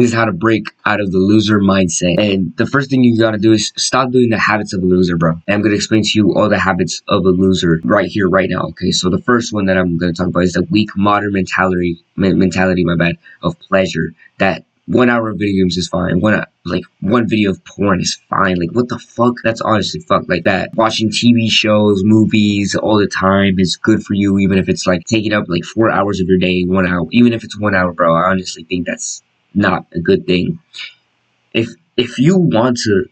This is how to break out of the loser mindset. And the first thing you gotta do is stop doing the habits of a loser, bro. And I'm gonna explain to you all the habits of a loser right here, right now. Okay, so the first one that I'm gonna talk about is the weak modern mentality, of pleasure. That 1 hour of video games is fine. One video of porn is fine. Like, what the fuck? That's honestly fuck. Like that. Watching TV shows, movies all the time is good for you, even if it's like taking up like 4 hours of your day, 1 hour. Even if it's 1 hour, bro. I honestly think that's not a good thing. If you want to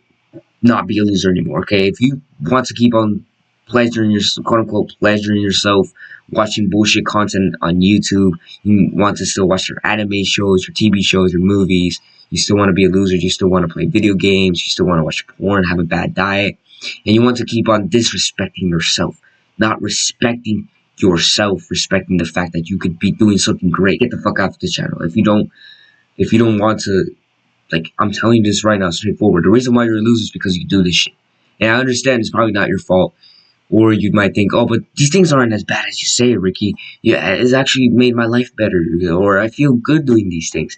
not be a loser anymore, okay? If you want to keep on pleasuring your quote unquote pleasuring yourself, watching bullshit content on YouTube, you want to still watch your anime shows, your TV shows, your movies, you still want to be a loser, you still want to play video games, you still want to watch porn, have a bad diet, and you want to keep on disrespecting yourself, not respecting yourself, respecting the fact that you could be doing something great, get the fuck off the channel. If you don't want to, like, I'm telling you this right now, straightforward. The reason why you're a loser is because you do this shit. And I understand it's probably not your fault. Or you might think, oh, but these things aren't as bad as you say, Ricky. Yeah, it's actually made my life better. Or I feel good doing these things.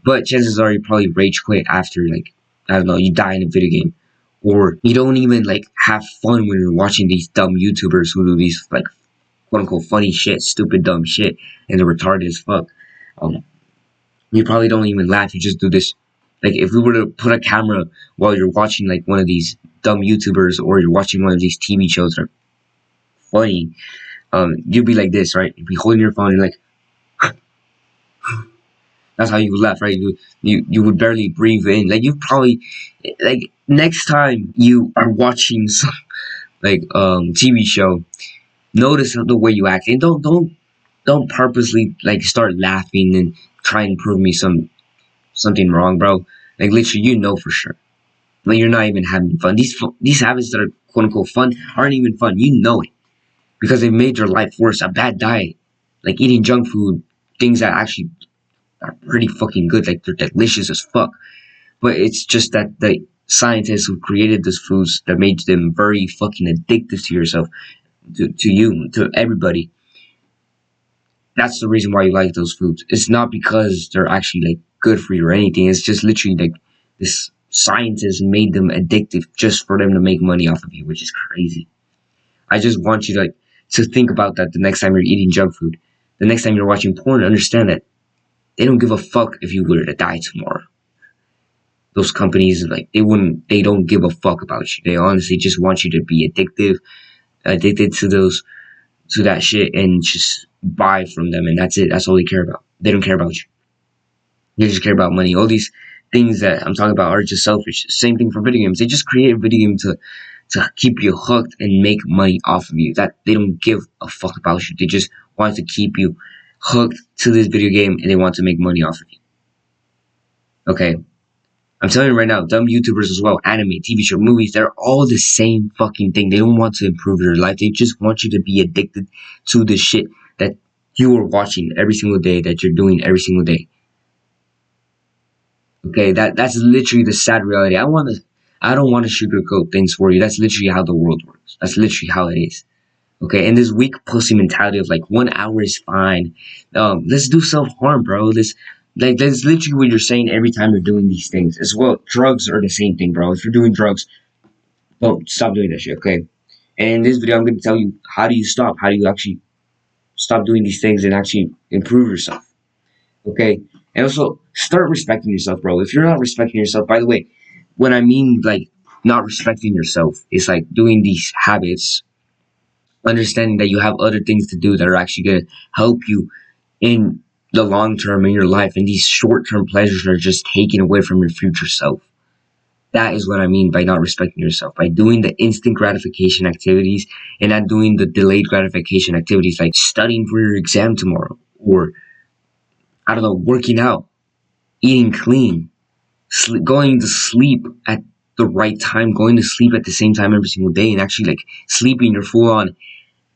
But chances are you probably rage quit after, like, I don't know, you die in a video game. Or you don't even, like, have fun when you're watching these dumb YouTubers who do these, like, quote-unquote funny shit, stupid, dumb shit, and they're retarded as fuck. You probably don't even laugh. You just do this. Like, if we were to put a camera while you're watching, like, one of these dumb YouTubers or you're watching one of these TV shows that are funny, you'd be like this, right? You'd be holding your phone and you're like, that's how you would laugh, right? You would barely breathe in. Like, you probably, like, next time you are watching some, like, TV show, notice the way you act. And don't purposely, like, start laughing and try and prove me something wrong, bro. Like, literally, you know for sure. Like, you're not even having fun. These habits that are quote unquote fun aren't even fun. You know it. Because they've made your life worse. A bad diet. Like eating junk food. Things that actually are pretty fucking good. Like, they're delicious as fuck. But it's just that the scientists who created these foods that made them very fucking addictive to yourself. To you. To everybody. That's the reason why you like those foods. It's not because they're actually, like, good for you or anything. It's just literally, like, this scientist made them addictive just for them to make money off of you, which is crazy. I just want you to think about that the next time you're eating junk food. The next time you're watching porn, understand that they don't give a fuck if you were to die tomorrow. Those companies, like, they don't give a fuck about you. They honestly just want you to be addicted to that shit, and just buy from them, and that's it. That's all they care about. They don't care about you. They just care about money. All these things that I'm talking about are just selfish. Same thing for video games. They just create a video game to keep you hooked and make money off of you. That they don't give a fuck about you. They just want to keep you hooked to this video game, and they want to make money off of you. Okay? I'm telling you right now, dumb YouTubers as well, anime, TV show, movies, they're all the same fucking thing. They don't want to improve your life. They just want you to be addicted to the shit that you are watching every single day, that you're doing every single day. Okay, that's literally the sad reality. I don't want to sugarcoat things for you. That's literally how the world works. That's literally how it is. Okay, and this weak pussy mentality of, like, 1 hour is fine. Let's do self-harm, bro. That's literally what you're saying every time you're doing these things. As well, drugs are the same thing, bro. If you're doing drugs, don't stop doing that shit, okay? And in this video, I'm going to tell you, how do you stop? How do you actually stop doing these things and actually improve yourself? Okay? And also, start respecting yourself, bro. If you're not respecting yourself, by the way, when I mean, like, not respecting yourself, it's like doing these habits, understanding that you have other things to do that are actually going to help you in the long term in your life, and these short term pleasures are just taken away from your future self. That is what I mean by not respecting yourself. By doing the instant gratification activities and not doing the delayed gratification activities, like studying for your exam tomorrow, or, I don't know, working out, eating clean, going to sleep at the right time, going to sleep at the same time every single day, and actually, like, sleeping your full on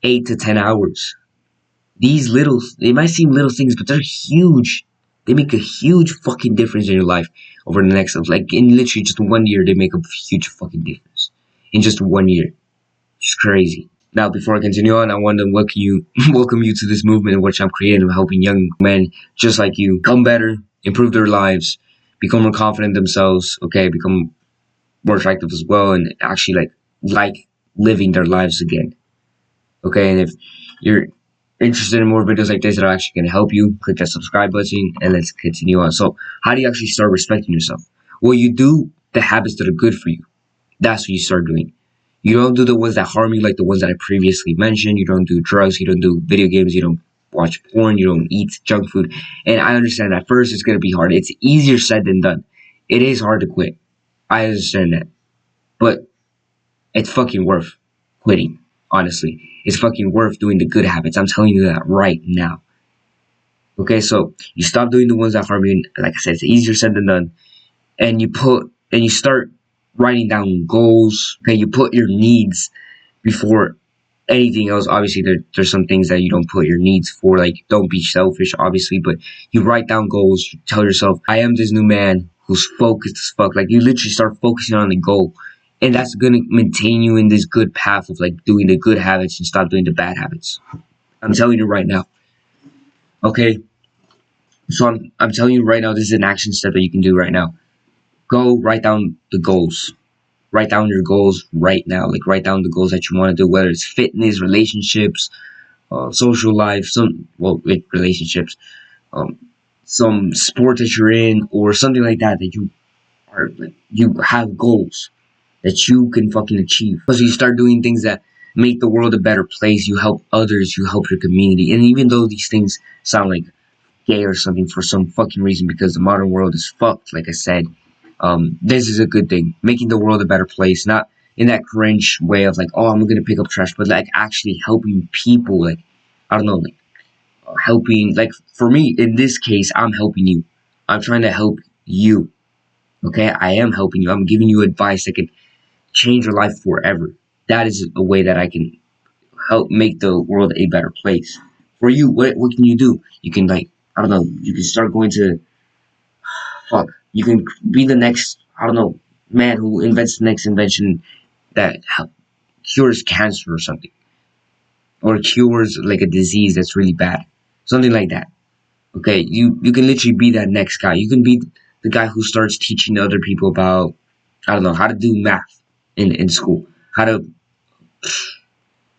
8 to 10 hours. These they might seem little things, but they're huge. They make a huge fucking difference in your life over the next, like, in literally just 1 year, they make a huge fucking difference. In just 1 year. It's crazy. Now, before I continue on, I want to welcome you to this movement in which I'm creating, helping young men just like you come better, improve their lives, become more confident themselves, okay, become more attractive as well, and actually like living their lives again. Okay, and if you're interested in more videos like this that are actually going to help you, click that subscribe button and let's continue on. So, how do you actually start respecting yourself? Well, you do the habits that are good for you. That's what you start doing. You don't do the ones that harm you, like the ones that I previously mentioned. You don't do drugs. You don't do video games. You don't watch porn. You don't eat junk food. And I understand at first it's going to be hard. It's easier said than done. It is hard to quit. I understand that. But it's fucking worth quitting, honestly. It's fucking worth doing the good habits. I'm telling you that right now. Okay, so you stop doing the ones that harm you. And like I said, it's easier said than done. And you start writing down goals. Okay, you put your needs before anything else. Obviously, there's some things that you don't put your needs for, like don't be selfish, obviously, but you write down goals. You tell yourself, I am this new man who's focused as fuck. Like you literally start focusing on the goal. And that's gonna maintain you in this good path of like doing the good habits and stop doing the bad habits. I'm telling you right now. Okay? So I'm telling you right now, this is an action step that you can do right now. Go write down the goals. Write down your goals right now. Like write down the goals that you want to do, whether it's fitness, relationships, social life, like relationships, um, some sport that you're in, or something like that you are like you have goals that you can fucking achieve. So you start doing things that make the world a better place. You help others. You help your community. And even though these things sound like gay or something for some fucking reason, because the modern world is fucked, like I said, this is a good thing. Making the world a better place, not in that cringe way of like, oh, I'm gonna pick up trash, but like actually helping people. Like, I don't know, like helping. Like for me, in this case, I'm helping you. I'm trying to help you. Okay, I am helping you. I'm giving you advice that can change your life forever. That is a way that I can help make the world a better place. For you, what can you do? You can like, I don't know, you can start going to fuck. You can be the next, I don't know, man who invents the next invention that cures cancer or something. Or cures like a disease that's really bad. Something like that. Okay, you can literally be that next guy. You can be the guy who starts teaching other people about, I don't know, how to do math in school. How to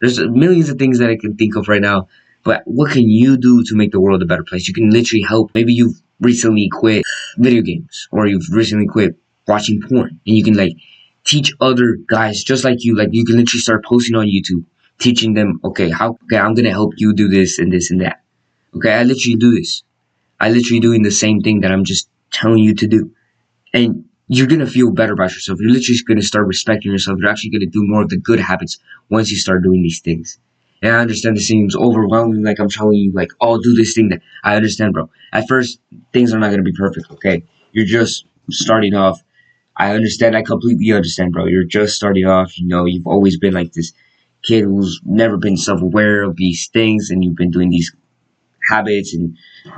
There's millions of things that I can think of right now. But what can you do to make the world a better place? You can literally help. Maybe you've recently quit video games, or you've recently quit watching porn, and you can like teach other guys just like you. Like you can literally start posting on YouTube, teaching them, okay, I'm gonna help you do this and this and that. Okay, I literally do this. I literally doing the same thing that I'm just telling you to do. And you're going to feel better about yourself. You're literally going to start respecting yourself. You're actually going to do more of the good habits once you start doing these things. And I understand this seems overwhelming, like I'm telling you, like, oh, do this thing. That I understand, bro. At first, things are not going to be perfect, okay? You're just starting off. I understand. I completely understand, bro. You're just starting off. You know, you've always been like this kid who's never been self-aware of these things, and you've been doing these habits, and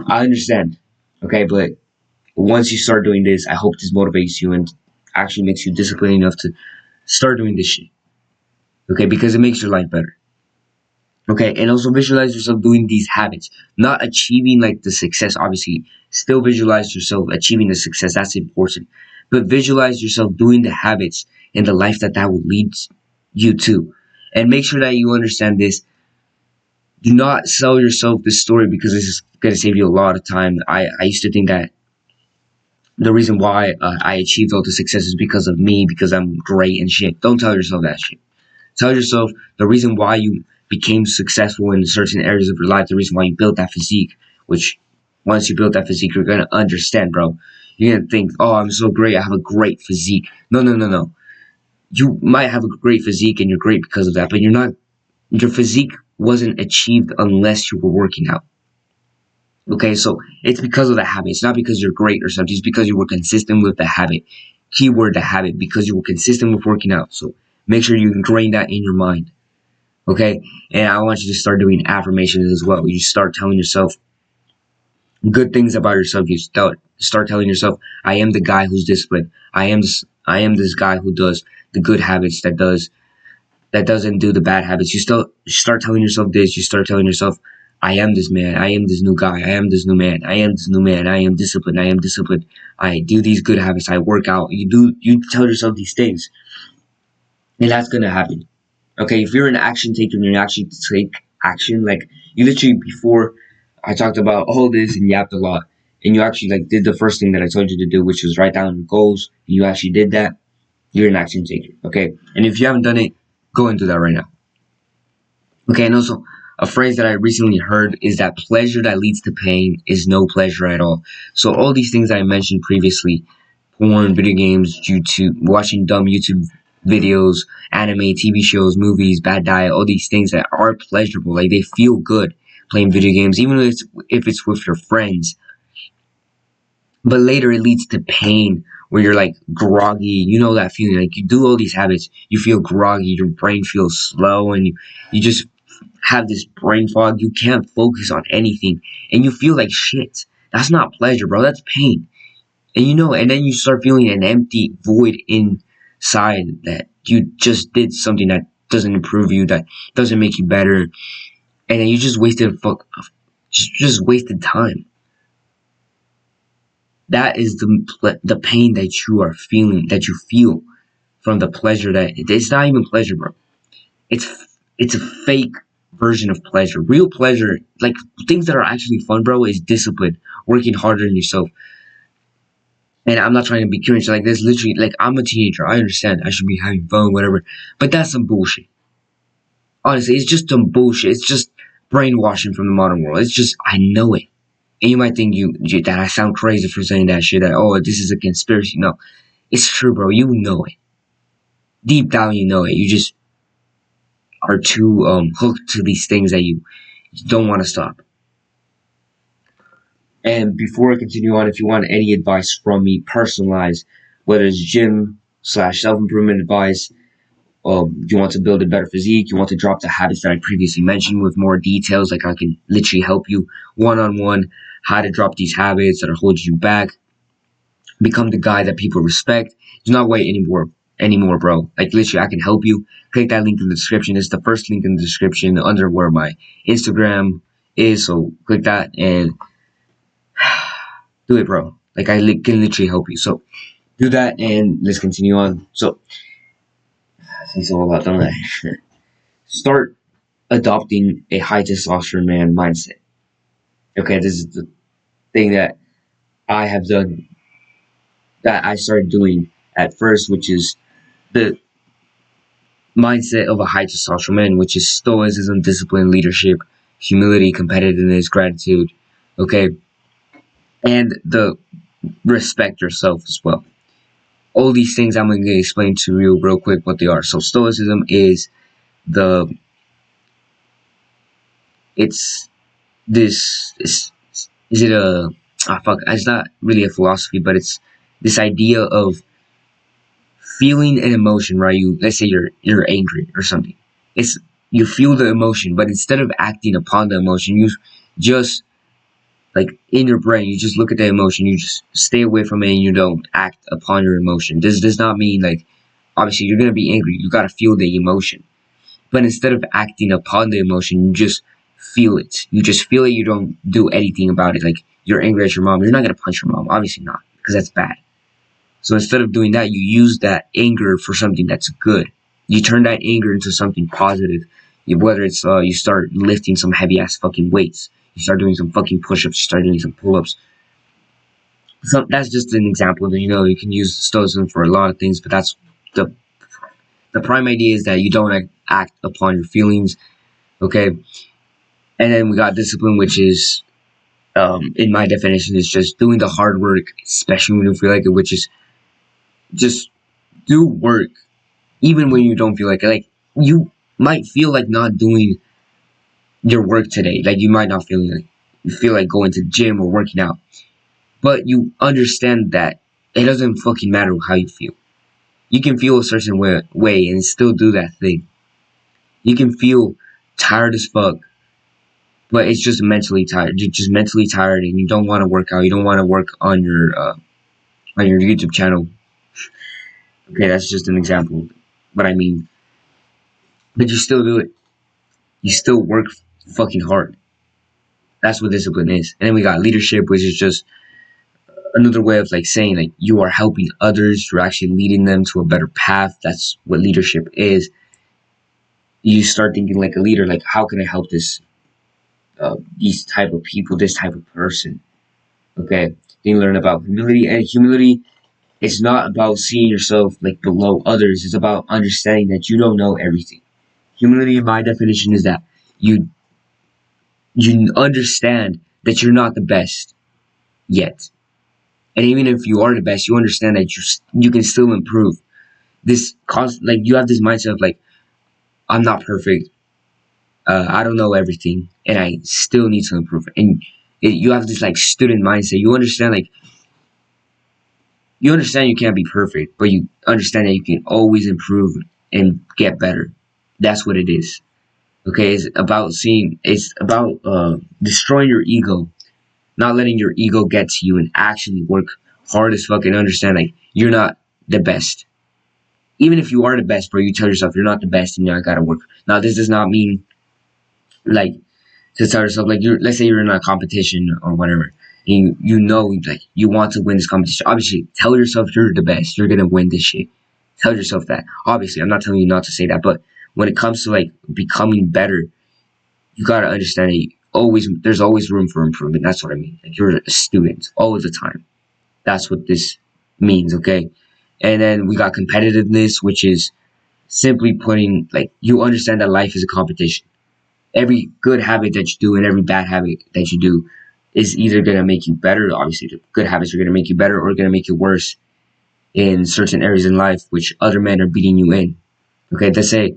I understand, okay? But once you start doing this, I hope this motivates you and actually makes you disciplined enough to start doing this shit. Okay, because it makes your life better. Okay, and also visualize yourself doing these habits, not achieving like the success. Obviously, still visualize yourself achieving the success. That's important. But visualize yourself doing the habits in the life that will lead you to. And make sure that you understand this. Do not sell yourself this story, because this is going to save you a lot of time. I used to think that the reason why I achieved all the success is because of me, because I'm great and shit. Don't tell yourself that shit. Tell yourself the reason why you became successful in certain areas of your life, the reason why you built that physique, which once you build that physique, you're going to understand, bro. You're going to think, oh, I'm so great. I have a great physique. No. You might have a great physique and you're great because of that, but you're not. Your physique wasn't achieved unless you were working out. Okay, so it's because of the habit. It's not because you're great or something. It's because you were consistent with the habit. Keyword, the habit, because you were consistent with working out. So make sure you ingrain that in your mind. Okay, and I want you to start doing affirmations as well. You start telling yourself good things about yourself. You start telling yourself, I am the guy who's disciplined. I am this guy who does the good habits, that doesn't do the bad habits. You start telling yourself this. You start telling yourself, I am this man. I am this new guy. I am this new man. I am this new man. I am disciplined. I am disciplined. I do these good habits. I work out. You tell yourself these things, and that's gonna happen. Okay, if you're an action taker and you actually take action, like you literally before I talked about all this and yapped a lot, and you actually like did the first thing that I told you to do, which was write down your goals, and you actually did that, you're an action taker. Okay, and if you haven't done it, go and do that right now. Okay, and also a phrase that I recently heard is that pleasure that leads to pain is no pleasure at all. So all these things I mentioned previously, porn, video games, YouTube, watching dumb YouTube videos, anime, TV shows, movies, bad diet, all these things that are pleasurable, like they feel good playing video games, even if it's with your friends. But later it leads to pain where you're like groggy. You know that feeling, like you do all these habits, you feel groggy, your brain feels slow, and you just have this brain fog. You can't focus on anything, and you feel like shit. That's not pleasure, bro. That's pain. And and then you start feeling an empty void inside that you just did something that doesn't improve you, that doesn't make you better, and then you just just wasted time. That is the pain that you are feeling, that you feel from the pleasure that it's not even pleasure, bro. It's it's a fake version of pleasure. Real pleasure, like things that are actually fun, bro, is discipline, working harder on yourself. And I'm not trying to be cringe. Like there's literally like I'm a teenager. I understand. I should be having fun, whatever. But that's some bullshit. Honestly, it's just some bullshit. It's just brainwashing from the modern world. It's just I know it. And you might think that I sound crazy for saying that shit. That this is a conspiracy. No, it's true, bro. You know it. Deep down, you know it. You just are too hooked to these things that you don't want to stop. And before I continue on, if you want any advice from me, personalized, whether it's gym/self improvement advice, you want to build a better physique, you want to drop the habits that I previously mentioned with more details, like I can literally help you one on one, how to drop these habits that are holding you back, become the guy that people respect. Do not wait anymore, bro. Like literally, I can help you. Click that link in the description. It's the first link in the description under where my Instagram is. So click that and do it, bro. Like can literally help you. So do that and let's continue on. So it's all about don't I? Start adopting a high testosterone man mindset. Okay, this is the thing that I have done, that I started doing at first, which is the mindset of a high testosterone man, which is stoicism, discipline, leadership, humility, competitiveness, gratitude. Okay, and the respect yourself as well. All these things I'm going to explain to you real quick what they are. So stoicism is the it's this is it a fuck, it's not really a philosophy, but it's this idea of feeling an emotion, right? Let's say you're angry or something. It's you feel the emotion, but instead of acting upon the emotion, you just like in your brain, you just look at the emotion, you just stay away from it, and you don't act upon your emotion. This does not mean like obviously you're gonna be angry, you gotta feel the emotion. But instead of acting upon the emotion, you just feel it. You just feel it, you don't do anything about it. Like you're angry at your mom, you're not gonna punch your mom, obviously not, because that's bad. So instead of doing that, you use that anger for something that's good. You turn that anger into something positive. Whether it's you start lifting some heavy ass fucking weights, you start doing some fucking push-ups, you start doing some pull-ups. So that's just an example. You can use stoicism for a lot of things, but that's the the prime idea is that you don't act upon your feelings. Okay, and then we got discipline, which is in my definition is just doing the hard work, especially when you feel like it, which is just do work even when you don't feel like it. Like you might feel like not doing your work today. Like you might not feel like going to the gym or working out. But you understand that it doesn't fucking matter how you feel. You can feel a certain way and still do that thing. You can feel tired as fuck, but it's just mentally tired. You're just mentally tired and you don't want to work out. You don't want to work on your YouTube channel. Okay, that's just an example. But I mean, but you still do it. You still work fucking hard. That's what discipline is. And then we got leadership, which is just another way of like saying like you are helping others, you're actually leading them to a better path. That's what leadership is. You start thinking like a leader, like how can I help these type of people, this type of person. Okay. Then you learn about humility, and humility is not about seeing yourself like below others. It's about understanding that you don't know everything. Humility, in my definition, is that you you understand that you're not the best yet, and even if you are the best, you understand that you can still improve. This cause like you have this mindset of like I'm not perfect. I don't know everything, and I still need to improve. And you have this like student mindset. You understand you can't be perfect, but you understand that you can always improve and get better. That's what it is. Okay, it's about destroying your ego, not letting your ego get to you, and actually work hard as fuck and understand like you're not the best. Even if you are the best, bro, you tell yourself you're not the best and I gotta work. Now, this does not mean like to tell yourself like let's say you're in a competition or whatever. And you know like you want to win this competition. Obviously, tell yourself you're the best. You're gonna win this shit. Tell yourself that. Obviously, I'm not telling you not to say that, but when it comes to like becoming better, you gotta understand that there's always room for improvement. That's what I mean. Like you're a student all the time. That's what this means, okay? And then we got competitiveness, which is simply putting like you understand that life is a competition. Every good habit that you do and every bad habit that you do is either gonna make you better. Obviously, the good habits are gonna make you better or gonna make you worse in certain areas in life which other men are beating you in. Okay, let's say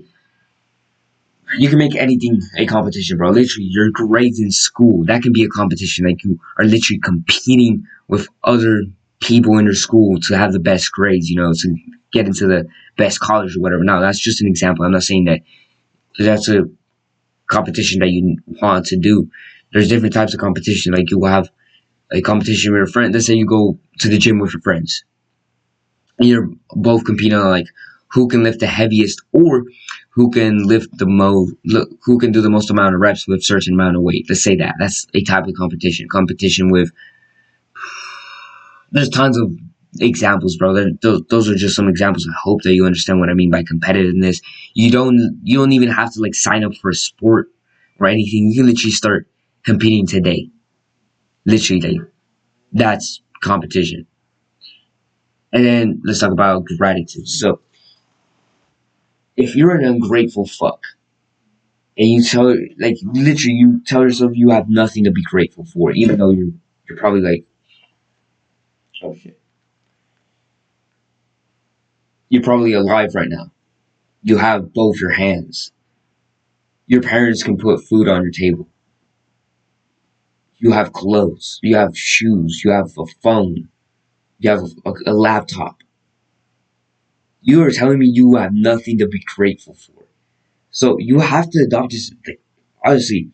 you can make anything a competition, bro. Literally, your grades in school, that can be a competition. Like you are literally competing with other people in your school to have the best grades, to get into the best college or whatever. Now, that's just an example. I'm not saying that that's a competition that you want to do. There's different types of competition. Like you will have a competition with your friend. Let's say you go to the gym with your friends. And you're both competing on like who can lift the heaviest or who can lift the most, who can do the most amount of reps with a certain amount of weight. Let's say that's a type of competition. Competition with there's tons of examples, bro. Those are just some examples. I hope that you understand what I mean by competitiveness. You don't even have to like sign up for a sport or anything. You can literally start competing today. Literally, like, that's competition. And then let's talk about gratitude. So if you're an ungrateful fuck and you tell yourself you have nothing to be grateful for, even though you're probably like, oh shit, you're probably alive right now. You have both your hands. Your parents can put food on your table. You have clothes. You have shoes. You have a phone. You have a laptop. You are telling me you have nothing to be grateful for. So you have to adopt this. Like, honestly,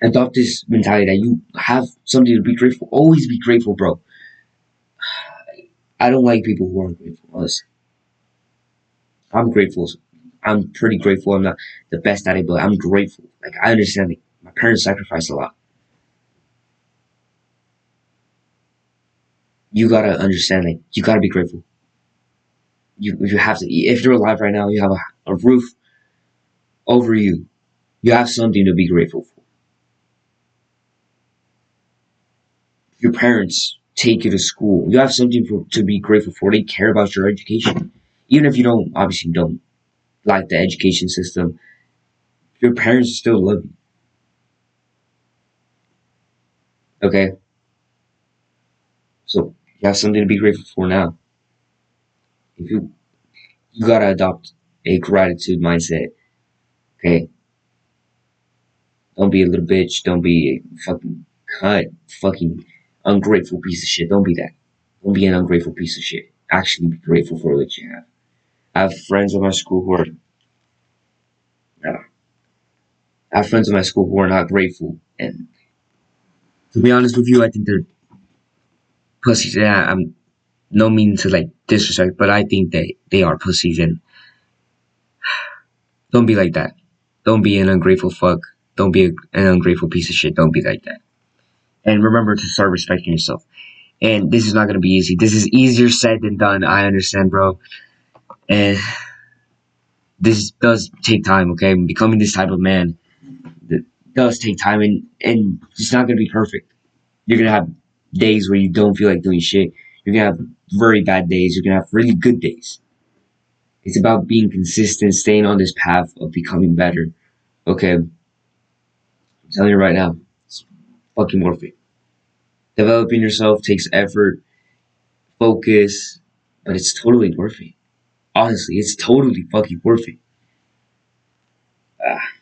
adopt this mentality that you have something to be grateful. Always be grateful, bro. I don't like people who aren't grateful. Honestly, I'm grateful. I'm pretty grateful. I'm not the best at it, but I'm grateful. Like I understand. Like, my parents sacrificed a lot. You gotta understand. Like you gotta be grateful. You have to. If you're alive right now, you have a roof over you. You have something to be grateful for. Your parents take you to school. You have something to be grateful for. They care about your education. Even if you don't like the education system, your parents still love you. Okay? So you have something to be grateful for now. If you gotta adopt a gratitude mindset. Okay? Don't be a little bitch. Don't be a fucking cunt. Fucking ungrateful piece of shit. Don't be that. Don't be an ungrateful piece of shit. Actually be grateful for what you have. I have friends at my school who are I have friends in my school who are not grateful, and to be honest with you, I think they're pussies. Yeah, I'm no mean to like disrespect, but I think they are pussies, and don't be like that. Don't be an ungrateful fuck. Don't be an ungrateful piece of shit. Don't be like that. And remember to start respecting yourself. And this is not going to be easy. This is easier said than done. I understand, bro. And this does take time, okay? Becoming this type of man does take time, and it's not going to be perfect. You're going to have days where you don't feel like doing shit. You're going to have very bad days. You're going to have really good days. It's about being consistent, staying on this path of becoming better. Okay? I'm telling you right now, it's fucking worth it. Developing yourself takes effort, focus, but it's totally worth it. Honestly, it's totally fucking worth it.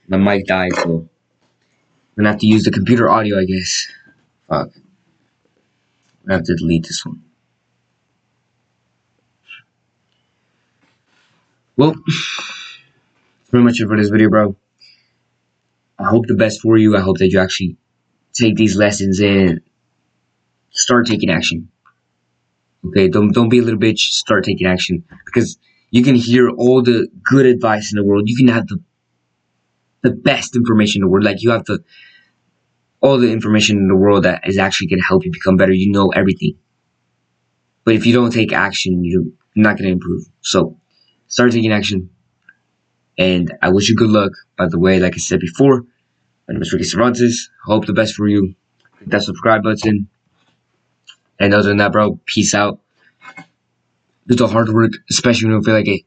My mic died, so I'm gonna have to use the computer audio, I guess. Fuck. I'm gonna have to delete this one. Well, that's pretty much it for this video, bro. I hope the best for you. I hope that you actually take these lessons and start taking action. Okay, don't be a little bitch. Start taking action, because you can hear all the good advice in the world. You can have the best information in the world. Like, you have all the information in the world that is actually gonna help you become better. You know everything. But if you don't take action, you're not gonna improve. So start taking action. And I wish you good luck. By the way, like I said before, my name is Ricky Cervantes. Hope the best for you. Hit that subscribe button. And other than that, bro, peace out. Do the hard work, especially when you feel like it.